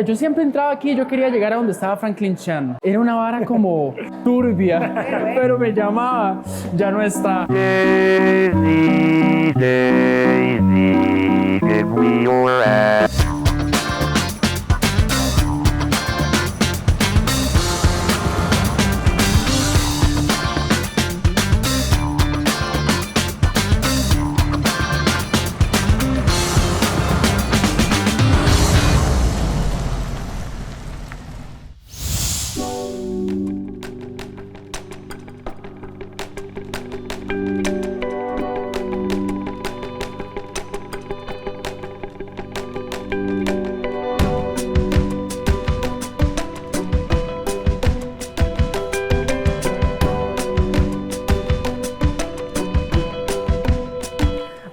Yo siempre entraba aquí y yo quería llegar a donde estaba Franklin Chan. Era una vara como turbia, pero me llamaba. Ya no está. Daisy, Daisy, give me your ass.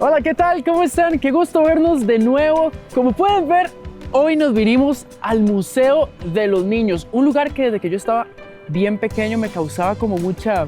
Hola, ¿qué tal? ¿Cómo están? Qué gusto vernos de nuevo. Como pueden ver, hoy nos vinimos al Museo de los Niños, un lugar que desde que yo estaba bien pequeño me causaba como mucha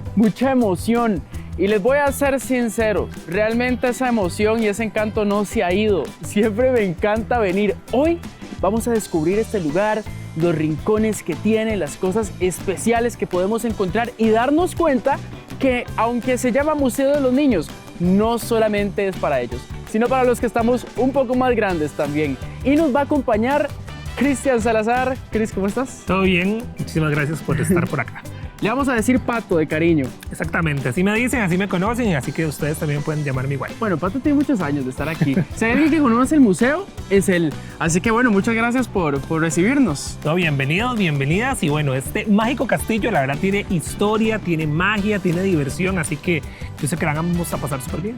emoción. Y les voy a ser sincero, realmente esa emoción y ese encanto no se ha ido. Siempre me encanta venir. Hoy vamos a descubrir este lugar, los rincones que tiene, las cosas especiales que podemos encontrar y darnos cuenta que aunque se llama Museo de los Niños, no solamente es para ellos, sino para los que estamos un poco más grandes también. Y nos va a acompañar Cristian Salazar. Cris, ¿cómo estás? Todo bien, muchísimas gracias por estar por acá. Le vamos a decir Pato de cariño. Exactamente, así me dicen, así me conocen, así que ustedes también pueden llamarme igual. Bueno, Pato tiene muchos años de estar aquí. Si hay alguien que conoce el museo, es él. Así que bueno, muchas gracias por recibirnos. No, bienvenidos, bienvenidas. Y bueno, este mágico castillo, la verdad, tiene historia, tiene magia, tiene diversión, así que yo sé que la vamos a pasar súper bien.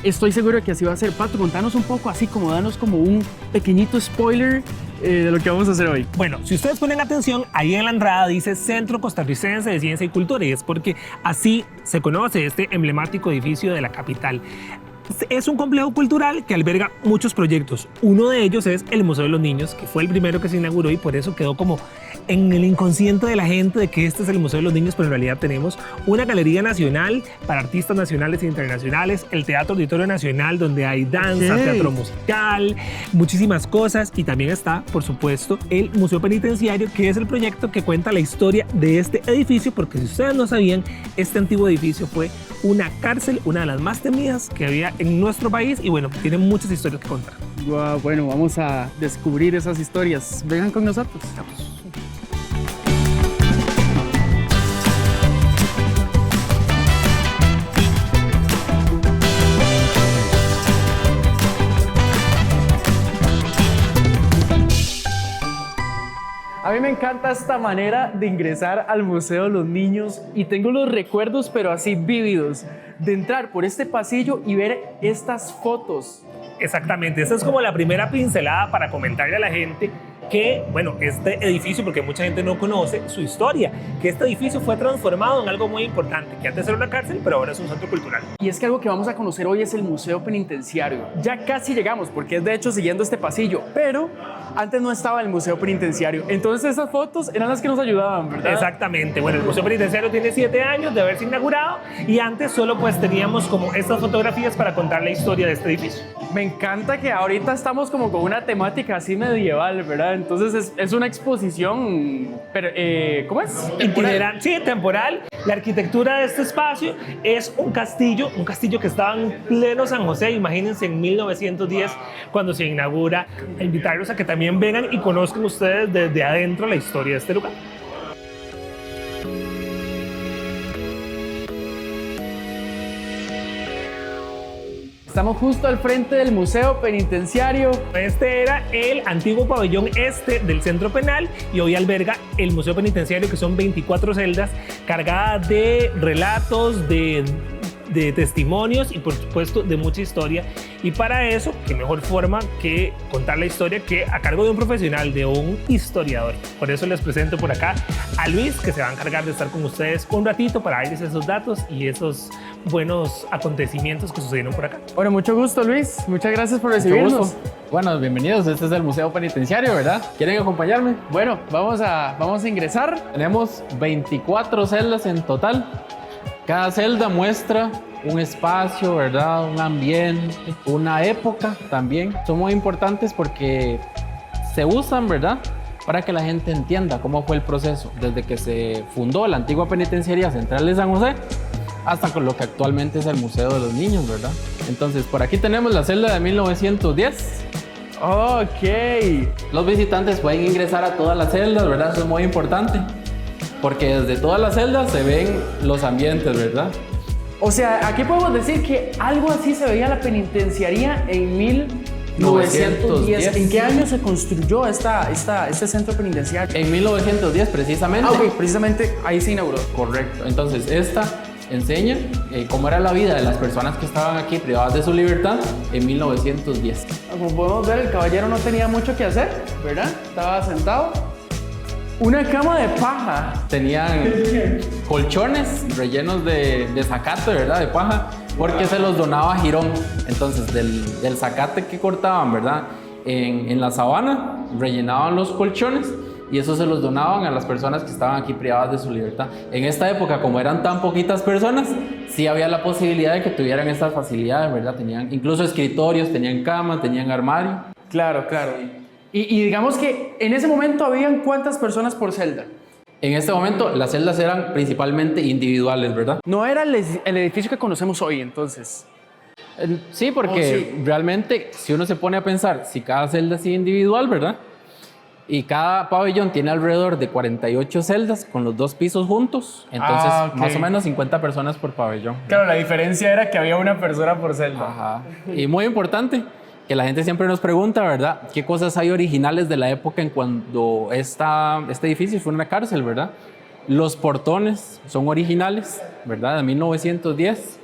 Estoy seguro de que así va a ser. Pato, contanos un poco, así como danos como un pequeñito spoiler de lo que vamos a hacer hoy. Bueno, si ustedes ponen atención, ahí en la entrada dice Centro Costarricense de Ciencia y Cultura, y es porque así se conoce este emblemático edificio de la capital. Es un complejo cultural que alberga muchos proyectos. Uno de ellos es el Museo de los Niños, que fue el primero que se inauguró y por eso quedó como en el inconsciente de la gente de que este es el Museo de los Niños, pero en realidad tenemos una galería nacional para artistas nacionales e internacionales, el Teatro Auditorio Nacional, donde hay danza, teatro musical, muchísimas cosas, y también está, por supuesto, el Museo Penitenciario, que es el proyecto que cuenta la historia de este edificio, porque si ustedes no sabían, este antiguo edificio fue una cárcel, una de las más temidas que había en nuestro país, y bueno, tiene muchas historias que contar. Wow, bueno, vamos a descubrir esas historias. Vengan con nosotros. Vamos. A mí me encanta esta manera de ingresar al Museo de los Niños y tengo los recuerdos, pero así vívidos, de entrar por este pasillo y ver estas fotos. Exactamente, esta es como la primera pincelada para comentarle a la gente que, bueno, este edificio, porque mucha gente no conoce su historia, que este edificio fue transformado en algo muy importante, que antes era una cárcel, pero ahora es un centro cultural. Y es que algo que vamos a conocer hoy es el Museo Penitenciario. Ya casi llegamos, porque es de hecho siguiendo este pasillo, pero antes no estaba el Museo Penitenciario. Entonces esas fotos eran las que nos ayudaban, ¿verdad? Exactamente, bueno, el Museo Penitenciario tiene 7 años de haberse inaugurado y antes solo pues teníamos como estas fotografías para contar la historia de este edificio. Me encanta que ahorita estamos como con una temática así medieval, ¿verdad? Entonces es una exposición, pero, ¿cómo es? Itinerante, sí, temporal. La arquitectura de este espacio es un castillo que estaba en pleno San José, imagínense en 1910 cuando se inaugura. A invitarlos a que también vengan y conozcan ustedes desde adentro la historia de este lugar. Estamos justo al frente del Museo Penitenciario. Este era el antiguo pabellón este del centro penal y hoy alberga el Museo Penitenciario, que son 24 celdas cargadas de relatos, de testimonios y por supuesto de mucha historia. Y para eso, qué mejor forma que contar la historia que a cargo de un profesional, de un historiador. Por eso les presento por acá a Luis, que se va a encargar de estar con ustedes un ratito para darles esos datos y esos buenos acontecimientos que sucedieron por acá. Bueno, mucho gusto, Luis. Muchas gracias por recibirnos. Bueno, bienvenidos. Este es el Museo Penitenciario, ¿verdad? ¿Quieren acompañarme? Bueno, vamos a ingresar. Tenemos 24 celdas en total. Cada celda muestra un espacio, ¿verdad? Un ambiente, una época también. Son muy importantes porque se usan, ¿verdad? para que la gente entienda cómo fue el proceso desde que se fundó la antigua Penitenciaría Central de San José hasta con lo que actualmente es el Museo de los Niños, ¿verdad? Entonces, por aquí tenemos la celda de 1910. Ok. Los visitantes pueden ingresar a todas las celdas, ¿verdad? Eso es muy importante, porque desde todas las celdas se ven los ambientes, ¿verdad? O sea, aquí podemos decir que algo así se veía la penitenciaría en 1910. ¿En qué año se construyó este centro penitenciario? En 1910 precisamente. Ah, ok, precisamente ahí se inauguró. Correcto. Entonces, esta enseña cómo era la vida de las personas que estaban aquí privadas de su libertad en 1910. Como podemos ver, el caballero no tenía mucho que hacer, ¿verdad? Estaba sentado. Una cama de paja. Tenían colchones rellenos de zacate, ¿verdad? De paja, porque se los donaba Girón. Entonces, del zacate que cortaban, ¿verdad? En la sabana, rellenaban los colchones y eso se los donaban a las personas que estaban aquí privadas de su libertad. En esta época, como eran tan poquitas personas, sí había la posibilidad de que tuvieran estas facilidades, ¿verdad? Tenían incluso escritorios, tenían cama, tenían armario. Claro, claro. Y digamos que en ese momento habían ¿cuántas personas por celda? En este momento, las celdas eran principalmente individuales, ¿verdad? No era el edificio que conocemos hoy, entonces. Sí, porque realmente, si uno se pone a pensar, si cada celda es individual, ¿verdad? Y cada pabellón tiene alrededor de 48 celdas con los 2 pisos juntos. Entonces, más o menos 50 personas por pabellón. Claro, la diferencia era que había una persona por celda. Ajá. Y muy importante, que la gente siempre nos pregunta, ¿verdad? ¿Qué cosas hay originales de la época en cuando este edificio fue una cárcel, ¿verdad? Los portones son originales, ¿verdad? De 1910.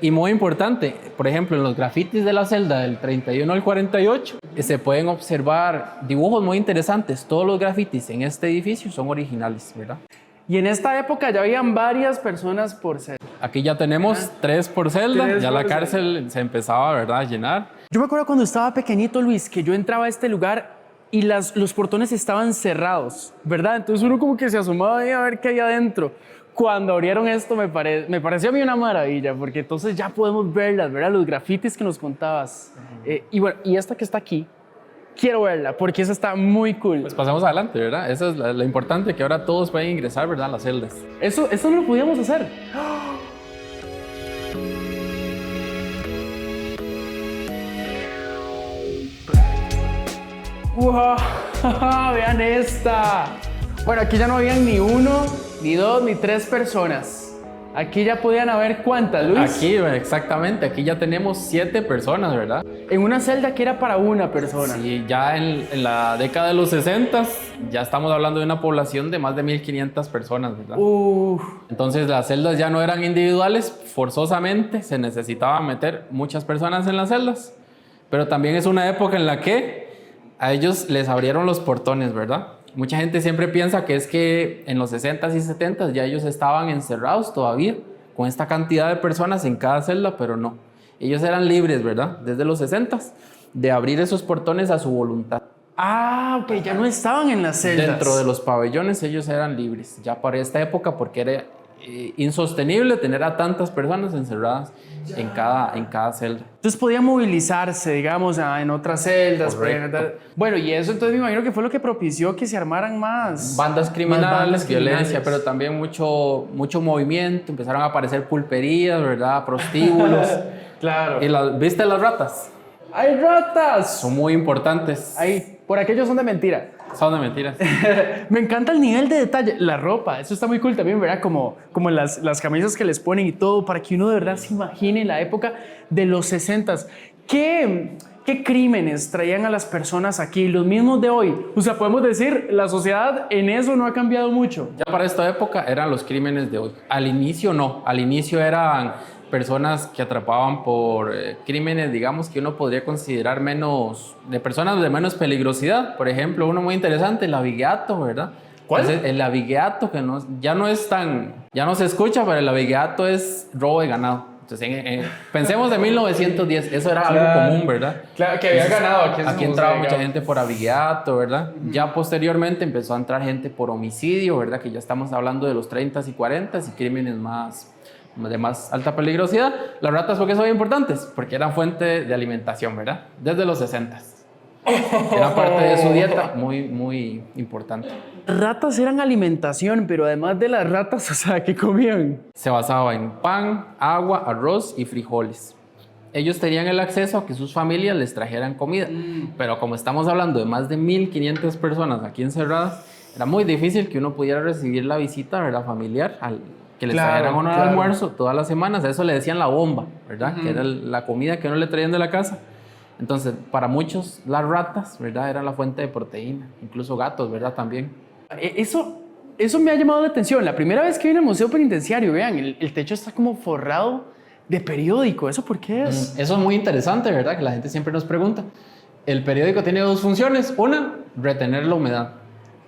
Y muy importante, por ejemplo, en los grafitis de la celda del 31 al 48 se pueden observar dibujos muy interesantes. Todos los grafitis en este edificio son originales, ¿verdad? Y en esta época ya habían varias personas por celda. Aquí ya tenemos 3 por celda, 3 ya por la cárcel se empezaba, ¿verdad?, a llenar. Yo me acuerdo cuando estaba pequeñito, Luis, que yo entraba a este lugar y los portones estaban cerrados, ¿verdad? Entonces uno como que se asomaba ahí a ver qué hay adentro. Cuando abrieron esto me pareció a mí una maravilla, porque entonces ya podemos verlas, ¿verdad? Los grafitis que nos contabas. Y bueno, y esta que está aquí, quiero verla, porque esa está muy cool. Pues pasamos adelante, ¿verdad? Eso es lo importante, que ahora todos pueden ingresar, ¿verdad?, a las celdas. Eso no lo podíamos hacer. ¡Wow! Vean esta. Bueno, aquí ya no habían ni 1, ni 2, ni 3 personas. Aquí ya podían haber ¿cuántas, Luis? Aquí, exactamente, aquí ya tenemos 7 personas, ¿verdad? En una celda que era para una persona. Sí, ya en la década de los 60 ya estamos hablando de una población de más de 1,500 personas, ¿verdad? Entonces las celdas ya no eran individuales, forzosamente se necesitaba meter muchas personas en las celdas, pero también es una época en la que a ellos les abrieron los portones, ¿verdad? Mucha gente siempre piensa que es que en los 60s y 70s ya ellos estaban encerrados todavía con esta cantidad de personas en cada celda, pero no. Ellos eran libres, ¿verdad? Desde los 60s de abrir esos portones a su voluntad. Ah, ok, ya no estaban en las celdas. Dentro de los pabellones ellos eran libres, ya para esta época, porque era insostenible tener a tantas personas encerradas en cada celda. Entonces podían movilizarse, digamos, en otras celdas. Bueno, y eso entonces me imagino que fue lo que propició que se armaran más bandas criminales, bandas violencia, pero también mucho movimiento. Empezaron a aparecer pulperías, ¿verdad? Prostíbulos. Claro. ¿Y viste las ratas? ¡Hay ratas! Son muy importantes. Por aquellos son de mentira. Son de mentiras. Me encanta el nivel de detalle. La ropa, eso está muy cool también, ¿verdad? Como las camisas que les ponen y todo, para que uno de verdad se imagine la época de los 60s. ¿Qué crímenes traían a las personas aquí? Los mismos de hoy. O sea, podemos decir, la sociedad en eso no ha cambiado mucho. Ya para esta época eran los crímenes de hoy. Al inicio no. Al inicio eran personas que atrapaban por crímenes, digamos, que uno podría considerar de personas de menos peligrosidad. Por ejemplo, uno muy interesante, el abigeato, ¿verdad? ¿Cuál? Entonces, el abigeato, que ya no se escucha, pero el abigeato es robo de ganado. Entonces, pensemos en 1910, eso era algo común, ¿verdad? Claro, que había ganado aquí. Aquí entraba mucha gente por abigeato, ¿verdad? Ya posteriormente empezó a entrar gente por homicidio, ¿verdad? Que ya estamos hablando de los 30s y 40s y crímenes de más alta peligrosidad. Las ratas, ¿por qué son importantes? Porque eran fuente de alimentación, ¿verdad? Desde los 60s. Era parte de su dieta muy, muy importante. Ratas eran alimentación, pero además de las ratas, o sea, ¿qué comían? Se basaba en pan, agua, arroz y frijoles. Ellos tenían el acceso a que sus familias les trajeran comida, pero como estamos hablando de más de 1.500 personas aquí encerradas, era muy difícil que uno pudiera recibir la visita, ¿verdad?, familiar, que les trajeran uno al almuerzo todas las semanas. A eso le decían la bomba, ¿verdad?, que era la comida que uno le traían de la casa. Entonces, para muchos, las ratas, ¿verdad?, eran la fuente de proteína, incluso gatos, ¿verdad?, también. Eso me ha llamado la atención. La primera vez que vine al museo penitenciario, vean, el techo está como forrado de periódico. ¿Eso por qué es? Eso es muy interesante, ¿verdad?, que la gente siempre nos pregunta. El periódico tiene dos funciones. Una, retener la humedad.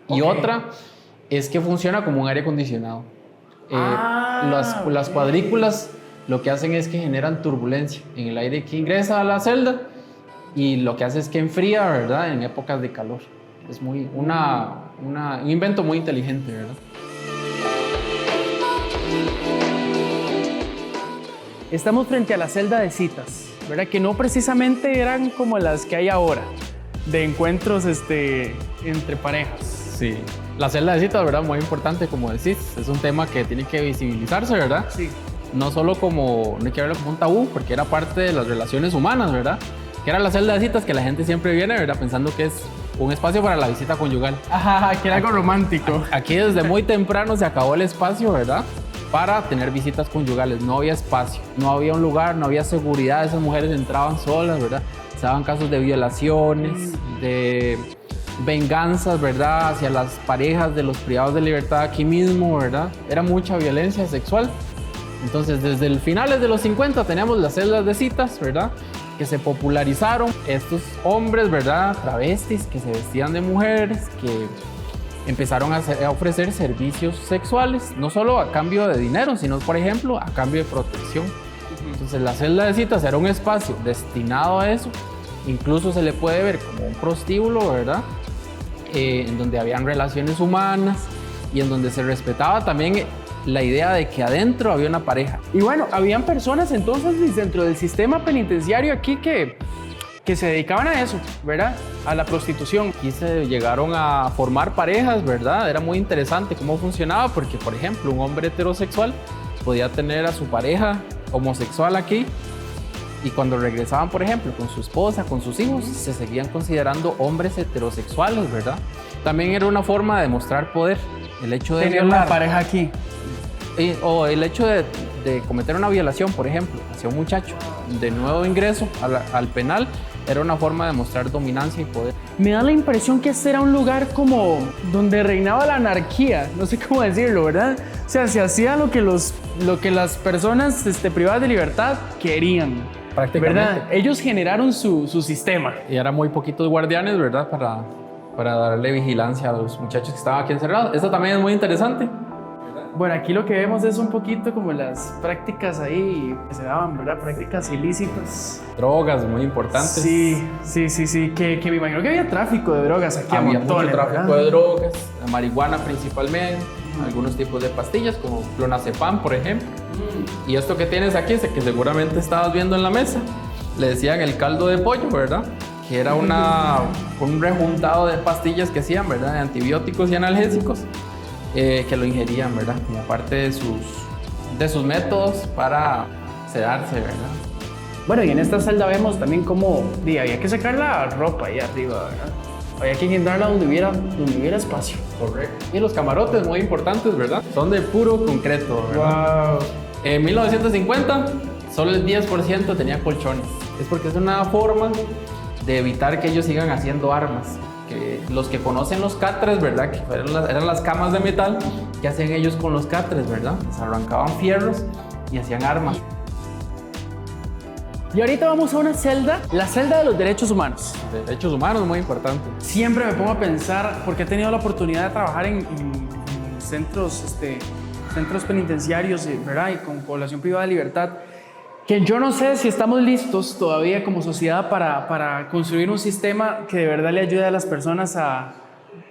Y otra es que funciona como un aire acondicionado. Las cuadrículas lo que hacen es que generan turbulencia en el aire que ingresa a la celda y lo que hace es que enfría, ¿verdad?, en épocas de calor. Es un invento muy inteligente, ¿verdad? Estamos frente a la celda de citas, ¿verdad? Que no precisamente eran como las que hay ahora, de encuentros entre parejas. Sí. La celda de citas, ¿verdad?, muy importante, como decís. Es un tema que tiene que visibilizarse, ¿verdad? Sí. No solo no hay que verlo como un tabú, porque era parte de las relaciones humanas, ¿verdad? Que era la celda de citas que la gente siempre viene, ¿verdad?, pensando que es un espacio para la visita conyugal. Ajá, que era algo romántico. Aquí desde muy temprano se acabó el espacio, ¿verdad?, para tener visitas conyugales. No había espacio, no había un lugar, no había seguridad. Esas mujeres entraban solas, ¿verdad? Se daban casos de violaciones, de venganzas, ¿verdad?, hacia las parejas de los privados de libertad aquí mismo, ¿verdad? Era mucha violencia sexual. Entonces, desde el finales de los 50 teníamos las celdas de citas, ¿verdad?, que se popularizaron. Estos hombres, ¿verdad?, travestis, que se vestían de mujeres, que empezaron a ofrecer servicios sexuales, no solo a cambio de dinero, sino, por ejemplo, a cambio de protección. Entonces, la celda de citas era un espacio destinado a eso. Incluso se le puede ver como un prostíbulo, ¿verdad?, en donde habían relaciones humanas y en donde se respetaba también la idea de que adentro había una pareja. Y bueno, habían personas entonces dentro del sistema penitenciario aquí que se dedicaban a eso, ¿verdad? A la prostitución. Aquí se llegaron a formar parejas, ¿verdad? Era muy interesante cómo funcionaba porque, por ejemplo, un hombre heterosexual podía tener a su pareja homosexual aquí y cuando regresaban, por ejemplo, con su esposa, con sus hijos, se seguían considerando hombres heterosexuales, ¿verdad? También era una forma de demostrar poder. El hecho de tener una pareja aquí. O el hecho de cometer una violación, por ejemplo, hacia un muchacho de nuevo ingreso al penal, era una forma de mostrar dominancia y poder. Me da la impresión que este era un lugar como donde reinaba la anarquía, no sé cómo decirlo, ¿verdad? O sea, se hacía lo que las personas privadas de libertad querían. Prácticamente. ¿Verdad? Ellos generaron su sistema. Y eran muy poquitos guardianes, ¿verdad?, para darle vigilancia a los muchachos que estaban aquí encerrados. Esto también es muy interesante. Bueno, aquí lo que vemos es un poquito como las prácticas ahí que se daban, ¿verdad? Prácticas ilícitas. Drogas muy importantes. Sí. Que me imagino que había tráfico de drogas aquí. Había montones, mucho tráfico ¿verdad? de drogas, de marihuana principalmente, algunos tipos de pastillas como clonazepam, por ejemplo. Y esto que tienes aquí, que seguramente estabas viendo en la mesa, le decían el caldo de pollo, ¿verdad? Que era un rejuntado de pastillas que hacían, ¿verdad?, de antibióticos y analgésicos. Que lo ingerían, ¿verdad?, como parte de sus métodos para sedarse, ¿verdad? Bueno, y en esta celda vemos también cómo había que sacar la ropa ahí arriba, ¿verdad? Había que guindarla donde hubiera espacio. Correcto. Y los camarotes, muy importantes, ¿verdad? Son de puro concreto, ¿verdad? Wow. En 1950, solo el 10% tenía colchones. Es porque es una forma de evitar que ellos sigan haciendo armas. Los que conocen los catres, ¿verdad?, que eran las camas de metal, ¿qué hacían ellos con los catres, verdad? Se arrancaban fierros y hacían armas. Y ahorita vamos a una celda, la celda de los derechos humanos. Derechos humanos, muy importante. Siempre me pongo a pensar, porque he tenido la oportunidad de trabajar en centros penitenciarios, ¿verdad?, y con población privada de libertad, que yo no sé si estamos listos todavía como sociedad para construir un sistema que de verdad le ayude a las personas a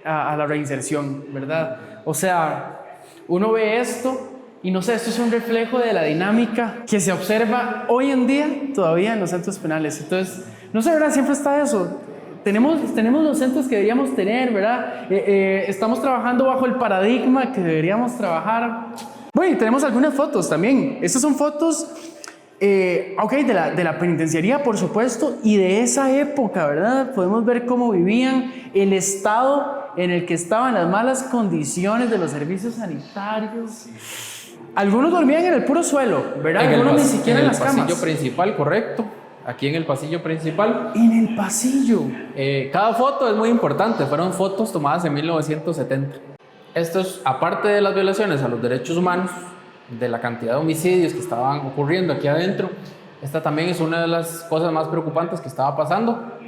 la reinserción, ¿verdad? O sea, uno ve esto y no sé, esto es un reflejo de la dinámica que se observa hoy en día todavía en los centros penales. Entonces, no sé, ¿verdad? Siempre está eso. tenemos los centros que deberíamos tener, ¿verdad? Estamos trabajando bajo el paradigma que deberíamos trabajar. Bueno, y tenemos algunas fotos también. Estas son fotos, de la penitenciaría, por supuesto, y de esa época, ¿verdad? Podemos ver cómo vivían, el estado en el que estaban, las malas condiciones de los servicios sanitarios. Algunos dormían en el puro suelo, ¿verdad? Algunos ni siquiera en las camas. En el pasillo principal, correcto. Aquí en el pasillo principal. En el pasillo. Cada foto es muy importante. Fueron fotos tomadas en 1970. Esto es, aparte de las violaciones a los derechos humanos, de la cantidad de homicidios que estaban ocurriendo aquí adentro, esta también es una de las cosas más preocupantes que estaba pasando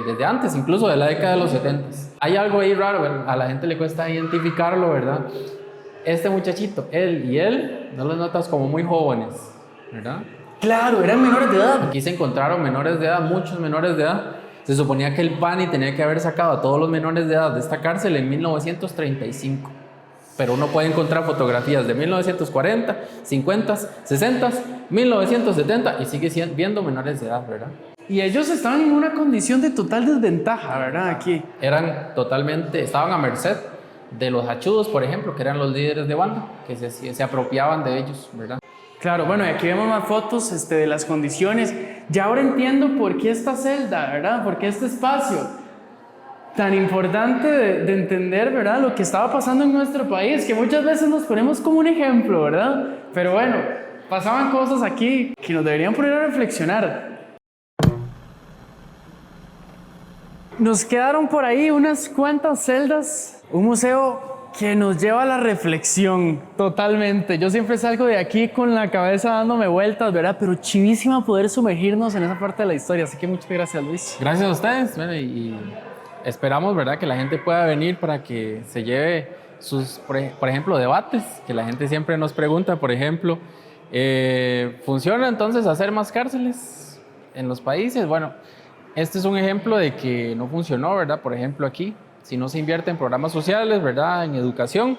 desde antes, incluso de la década de los 70. Hay algo ahí raro, ¿verdad? A la gente le cuesta identificarlo, ¿verdad? Este muchachito, él, no los notas como muy jóvenes, ¿verdad? Claro, eran menores de edad. Aquí se encontraron menores de edad, muchos menores de edad. Se suponía que el PANI tenía que haber sacado a todos los menores de edad de esta cárcel en 1935. Pero uno puede encontrar fotografías de 1940, 50, 60, 1970 y sigue viendo menores de edad, ¿verdad? Y ellos estaban en una condición de total desventaja, ¿verdad? Aquí. Estaban a merced de los hachudos, por ejemplo, que eran los líderes de banda, que se apropiaban de ellos, ¿verdad? Claro, bueno, y aquí vemos más fotos de las condiciones. Ya ahora entiendo por qué esta celda, ¿verdad? Por qué este espacio tan importante de entender, ¿verdad? Lo que estaba pasando en nuestro país, que muchas veces nos ponemos como un ejemplo, ¿verdad? Pero bueno, pasaban cosas aquí que nos deberían poner a reflexionar. Nos quedaron por ahí unas cuantas celdas, un museo que nos lleva a la reflexión totalmente. Yo siempre salgo de aquí con la cabeza dándome vueltas, ¿verdad? Pero chivísima poder sumergirnos en esa parte de la historia. Así que muchas gracias, Luis. Gracias a ustedes. Bueno, y esperamos, ¿verdad?, que la gente pueda venir para que se lleve sus, por ejemplo, debates, que la gente siempre nos pregunta, por ejemplo, ¿funciona entonces hacer más cárceles en los países? Bueno, este es un ejemplo de que no funcionó, ¿verdad? Por ejemplo, aquí, si no se invierte en programas sociales, ¿verdad?, en educación,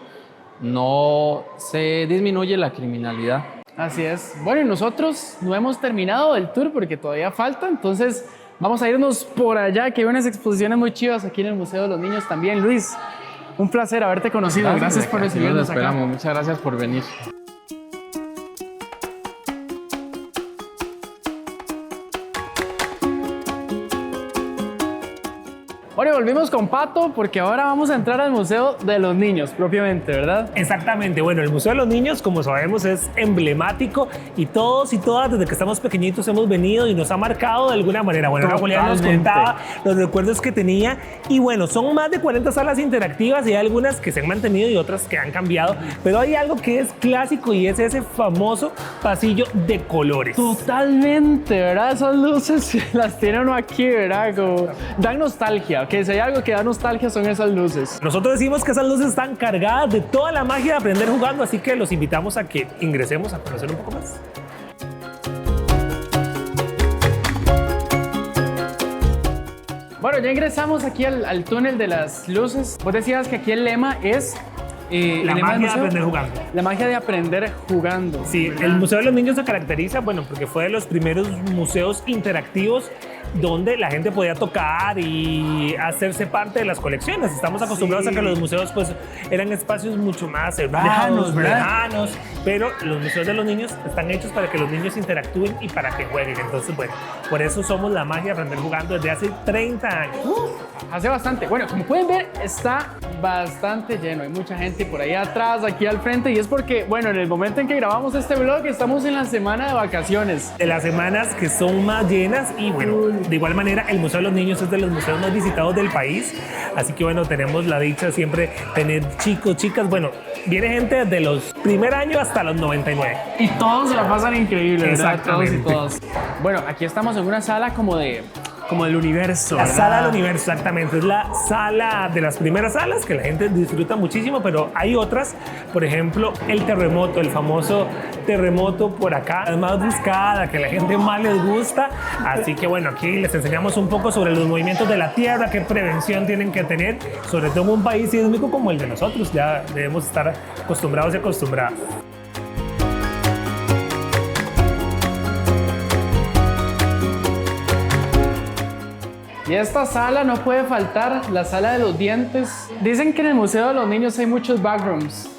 no se disminuye la criminalidad. Así es. Bueno, y nosotros no hemos terminado el tour porque todavía falta, entonces vamos a irnos por allá, que hay unas exposiciones muy chivas aquí en el Museo de los Niños también. Luis, un placer haberte conocido. Gracias por recibirnos acá. Muchas gracias por venir. Bueno, volvimos con Pato porque ahora vamos a entrar al Museo de los Niños propiamente, ¿verdad? Exactamente, bueno, el Museo de los Niños, como sabemos, es emblemático y todos y todas desde que estamos pequeñitos hemos venido y nos ha marcado de alguna manera. Bueno, ahora Julián nos contaba los recuerdos que tenía y bueno, son más de 40 salas interactivas y hay algunas que se han mantenido y otras que han cambiado, pero hay algo que es clásico y es ese famoso pasillo de colores. Totalmente, ¿verdad? Esas luces las tiene uno aquí, ¿verdad? Como dan nostalgia. Que si hay algo que da nostalgia son esas luces. Nosotros decimos que esas luces están cargadas de toda la magia de aprender jugando, así que los invitamos a que ingresemos a conocer un poco más. Bueno, ya ingresamos aquí al túnel de las luces. Vos decías que aquí el lema es... la magia de aprender jugando. La magia de aprender jugando. Sí, ¿verdad? El Museo de los Niños se caracteriza, bueno, porque fue de los primeros museos interactivos donde la gente podía tocar y hacerse parte de las colecciones. Estamos acostumbrados a que los museos pues eran espacios mucho más cerrados, lejanos, pero los museos de los niños están hechos para que los niños interactúen y para que jueguen. Entonces, bueno, por eso somos la magia de aprender jugando desde hace 30 años. Hace bastante. Bueno, como pueden ver, está bastante lleno. Hay mucha gente por ahí atrás, aquí al frente, y es porque, bueno, en el momento en que grabamos este vlog, estamos en la semana de vacaciones. De las semanas que son más llenas y, bueno, de igual manera, el Museo de los Niños es de los museos más visitados del país. Así que, bueno, tenemos la dicha siempre tener chicos, chicas. Bueno, viene gente desde los primer año hasta los 99. Y todos se la pasan increíble, ¿verdad? Exactamente. Todos y todas. Bueno, aquí estamos en una sala como del universo. La ¿verdad? sala del universo, exactamente. Es la sala de las primeras salas que la gente disfruta muchísimo, pero hay otras, por ejemplo, el terremoto, el famoso terremoto por acá, es más buscada, que a la gente más les gusta. Así que bueno, aquí les enseñamos un poco sobre los movimientos de la tierra, qué prevención tienen que tener, sobre todo en un país sísmico como el de nosotros. Ya debemos estar acostumbrados y acostumbradas. Y esta sala no puede faltar, la sala de los dientes. Dicen que en el Museo de los Niños hay muchos backrooms.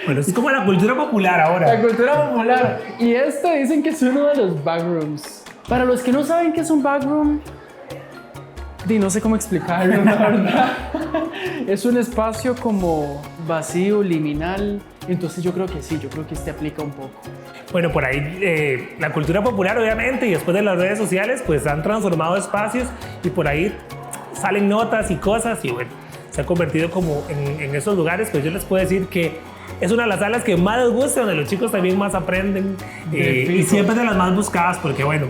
Bueno, es como la cultura popular ahora. La cultura popular. Y este dicen que es uno de los backrooms. Para los que no saben qué es un backroom, no sé cómo explicarlo, la verdad. Es un espacio como vacío, liminal. Entonces yo creo que sí, yo creo que este aplica un poco. Bueno, por ahí la cultura popular obviamente y después de las redes sociales pues han transformado espacios y por ahí salen notas y cosas y bueno, se ha convertido como en esos lugares. Pues yo les puedo decir que es una de las salas que más les gusta, donde los chicos también más aprenden y siempre de las más buscadas porque bueno,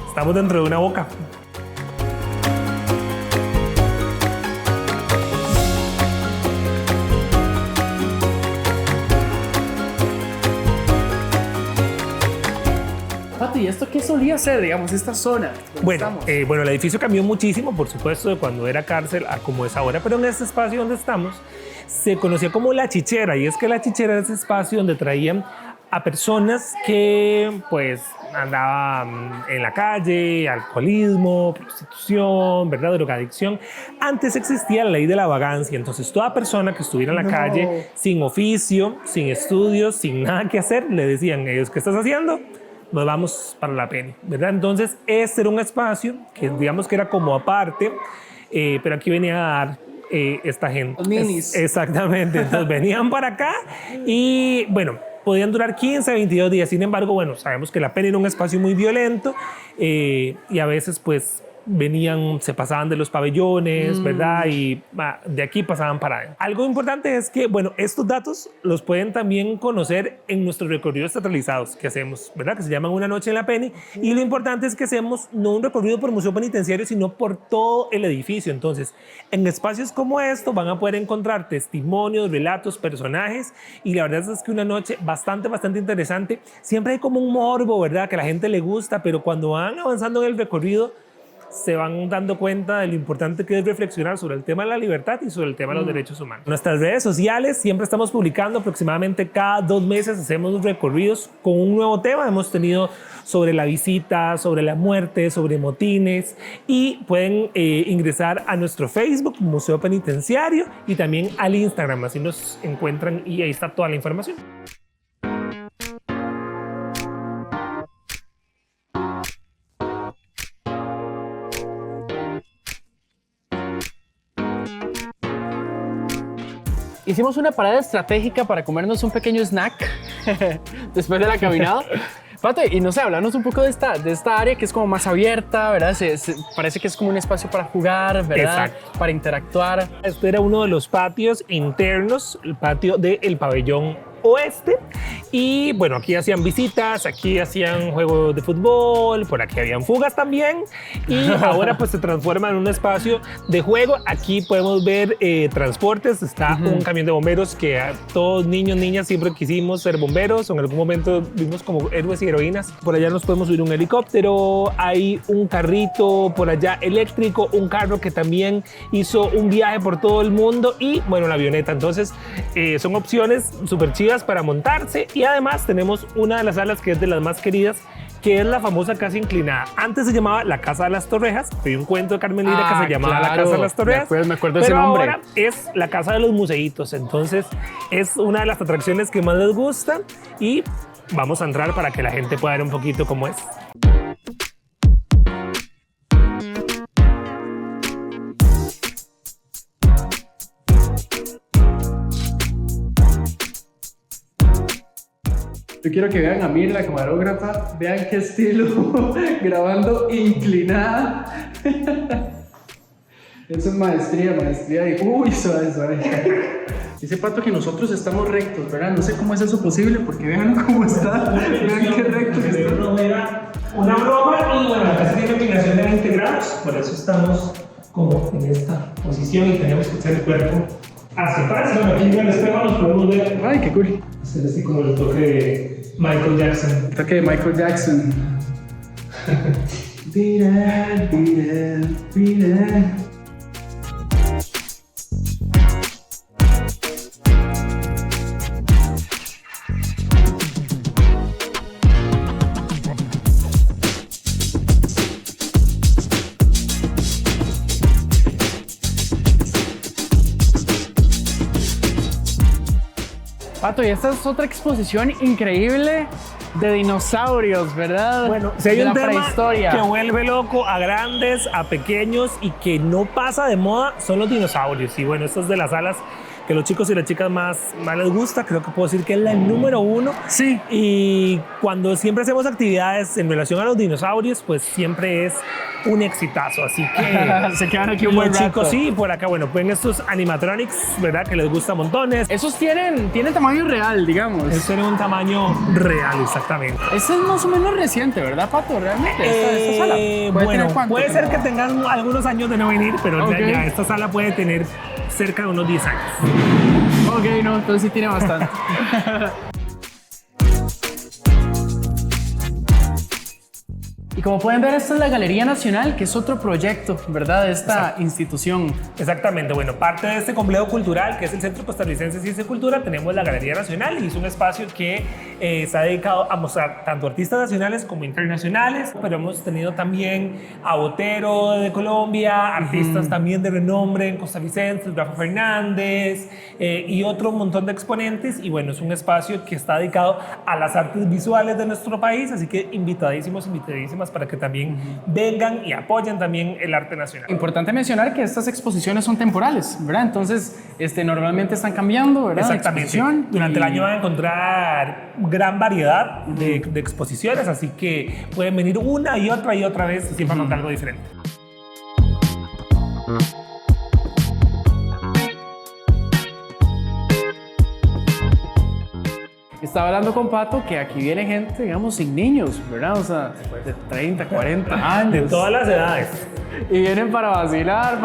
estamos dentro de una boca. ¿Y esto qué solía ser, digamos, esta zona? Bueno, el edificio cambió muchísimo, por supuesto, de cuando era cárcel a como es ahora, pero en este espacio donde estamos se conocía como La Chichera, y es que La Chichera era ese espacio donde traían a personas que pues andaban en la calle, alcoholismo, prostitución, ¿verdad? Drogadicción. Antes existía la ley de la vagancia, entonces toda persona que estuviera en la calle sin oficio, sin estudios, sin nada que hacer, le decían ellos, ¿qué estás haciendo? Nos vamos para la Penny, ¿verdad? Entonces, este era un espacio que digamos que era como aparte, pero aquí venía a dar esta gente. Los ninis. Exactamente, entonces venían para acá y bueno, podían durar 15 a 22 días. Sin embargo, bueno, sabemos que la Penny era un espacio muy violento y a veces pues venían, se pasaban de los pabellones, ¿verdad? Y de aquí pasaban para allá. Algo importante es que, bueno, estos datos los pueden también conocer en nuestros recorridos teatralizados que hacemos, ¿verdad? Que se llaman Una Noche en la Penny. Y lo importante es que hacemos no un recorrido por museo penitenciario, sino por todo el edificio. Entonces, en espacios como estos van a poder encontrar testimonios, relatos, personajes. Y la verdad es que una noche bastante interesante. Siempre hay como un morbo, ¿verdad? Que a la gente le gusta, pero cuando van avanzando en el recorrido, se van dando cuenta de lo importante que es reflexionar sobre el tema de la libertad y sobre el tema de los derechos humanos. Nuestras redes sociales siempre estamos publicando aproximadamente cada 2 meses, hacemos recorridos con un nuevo tema. Hemos tenido sobre la visita, sobre la muerte, sobre motines y pueden ingresar a nuestro Facebook, Museo Penitenciario, y también al Instagram, así nos encuentran y ahí está toda la información. Hicimos una parada estratégica para comernos un pequeño snack después de la caminada. Pate, y no sé, hablarnos un poco de esta área que es como más abierta, ¿verdad? Parece que es como un espacio para jugar, ¿verdad? Exacto. Para interactuar. Este era uno de los patios internos, el patio del pabellón oeste. Y bueno, aquí hacían visitas, aquí hacían juegos de fútbol, por aquí habían fugas también. Y ahora pues se transforma en un espacio de juego. Aquí podemos ver transportes. Está un camión de bomberos que a todos niños, niñas siempre quisimos ser bomberos. O en algún momento vimos como héroes y heroínas. Por allá nos podemos subir un helicóptero. Hay un carrito por allá eléctrico, un carro que también hizo un viaje por todo el mundo. Y bueno, la avioneta. Entonces son opciones súper chidas para montarse, y además tenemos una de las salas que es de las más queridas, que es la famosa casa inclinada. Antes se llamaba la Casa de las Torrejas, hay un cuento de Carmen Lira que se llamaba la Casa de las Torrejas, me acuerdo pero ese nombre. ahora es la Casa de los Museitos. Entonces es una de las atracciones que más les gusta y vamos a entrar para que la gente pueda ver un poquito cómo es. Yo quiero que vean a mí, la camarógrafa, vean qué estilo, grabando inclinada. Eso es maestría de... Uy, suave. Dice Pato que nosotros estamos rectos, ¿verdad? No sé cómo es eso posible, porque vean cómo está, vean qué recto que está. No era una broma, y bueno, la casa tiene inclinación de 20 grados, por eso estamos como en esta posición y tenemos que echar el cuerpo hacia atrás. Bueno, aquí en el espejo nos podemos ver. Ay, qué cool. Hacer así como el toque de Michael Jackson. El toque de Michael Jackson. Beat it. Pato, y esta es otra exposición increíble de dinosaurios, ¿verdad? Bueno, si hay de un la tema prehistoria. que vuelve loco a grandes, a pequeños y que no pasa de moda, son los dinosaurios. Y bueno, estas de las salas que los chicos y las chicas más les gusta, creo que puedo decir que es la número 1. Sí. Y cuando siempre hacemos actividades en relación a los dinosaurios, pues siempre es un exitazo. Así que se quedan aquí un buen los rato. chicos sí, por acá, bueno, pueden estos animatronics, ¿verdad? Que les gusta montones. Esos tienen tamaño real, digamos. Eso era un tamaño real, exactamente. Este es más o menos reciente, ¿verdad, Pato? Realmente, esta sala. Bueno, tener puede ser que como- tengan algunos años de no venir, pero Ok. ya esta sala puede tener cerca de unos 10 años. Ok, no, entonces sí tiene bastante. Y como pueden ver, esta es la Galería Nacional, que es otro proyecto, ¿verdad? De esta institución. Exactamente, bueno, parte de este complejo cultural, que es el Centro Costarricense de Ciencia y Cultura, tenemos la Galería Nacional y es un espacio que se ha dedicado a mostrar tanto artistas nacionales como internacionales, pero hemos tenido también a Botero de Colombia, artistas también de renombre en costarricenses, Rafa Fernández y otro montón de exponentes, y bueno, es un espacio que está dedicado a las artes visuales de nuestro país, así que invitadísimos, invitadísimas para que también vengan y apoyen también el arte nacional. Importante mencionar que estas exposiciones son temporales, ¿verdad? Entonces, normalmente están cambiando, ¿verdad? Exactamente. Exposición Durante el y- año van a encontrar gran variedad de exposiciones, así que pueden venir una y otra vez y siempre notar algo diferente. Estaba hablando con Pato que aquí viene gente, digamos, sin niños, ¿verdad? O sea, de 30, 40 años. De todas las edades. Y vienen para vacilar,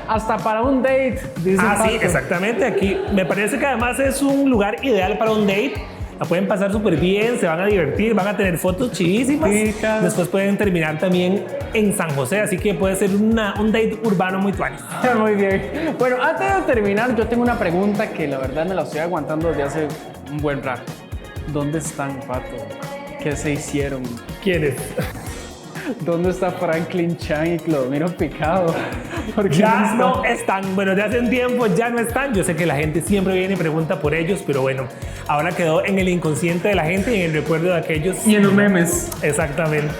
hasta para un date, dice Pato. Sí, exactamente. Aquí me parece que además es un lugar ideal para un date. La pueden pasar súper bien, se van a divertir, van a tener fotos chivísimas. Sí, claro. Después pueden terminar también en San José, así que puede ser un date urbano muy tuanis. Muy bien. Bueno, antes de terminar, yo tengo una pregunta que la verdad me la estoy aguantando desde hace un buen rato. ¿Dónde están, Pato? ¿Qué se hicieron? ¿Quiénes? ¿Dónde está Franklin Chan y Clodomiro Picado? ¿Por qué Ya están? no están. Bueno, de hace un tiempo ya no están. Yo sé que la gente siempre viene y pregunta por ellos, pero bueno, ahora quedó en el inconsciente de la gente y en el recuerdo de aquellos. Y en los memes. Exactamente.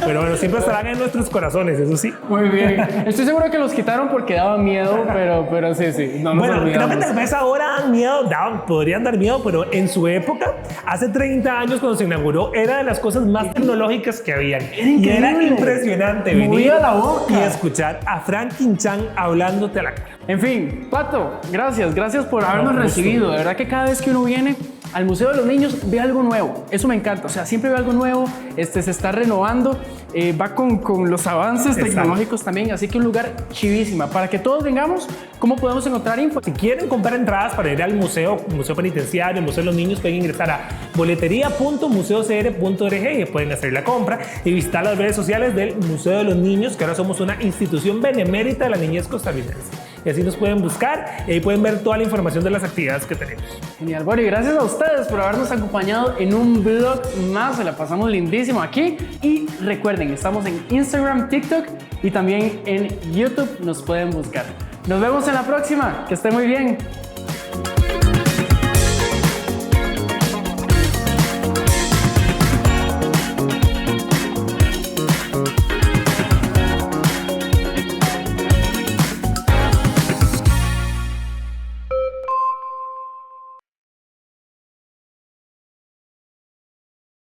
Pero bueno, siempre estarán en nuestros corazones, eso sí. Muy bien. Estoy seguro que los quitaron porque daban miedo, pero sí, no nos Bueno, creo que olvidamos. tal vez ahora dan miedo, podrían dar miedo, pero en su época, hace 30 años cuando se inauguró, era de las cosas más tecnológicas que habían. Y era impresionante venir Movía la boca. y escuchar a Franklin Chan hablándote a la cara. En fin, Pato, gracias por habernos gusto. recibido. De verdad que cada vez que uno viene al Museo de los Niños ve algo nuevo. Eso me encanta. O sea, siempre ve algo nuevo, se está renovando, va con los avances Exacto. tecnológicos también. Así que un lugar chivísima. Para que todos vengamos, ¿cómo podemos encontrar info? Si quieren comprar entradas para ir al museo penitenciario, el Museo de los Niños, pueden ingresar a boletería.museocr.org y pueden hacer la compra y visitar las redes sociales del Museo de los Niños, que ahora somos una institución benemérita de la niñez costarricense. Y así nos pueden buscar y ahí pueden ver toda la información de las actividades que tenemos. Genial. Bueno, y gracias a ustedes por habernos acompañado en un vlog más. Se la pasamos lindísimo aquí. Y recuerden, estamos en Instagram, TikTok y también en YouTube. Nos pueden buscar. Nos vemos en la próxima. Que estén muy bien.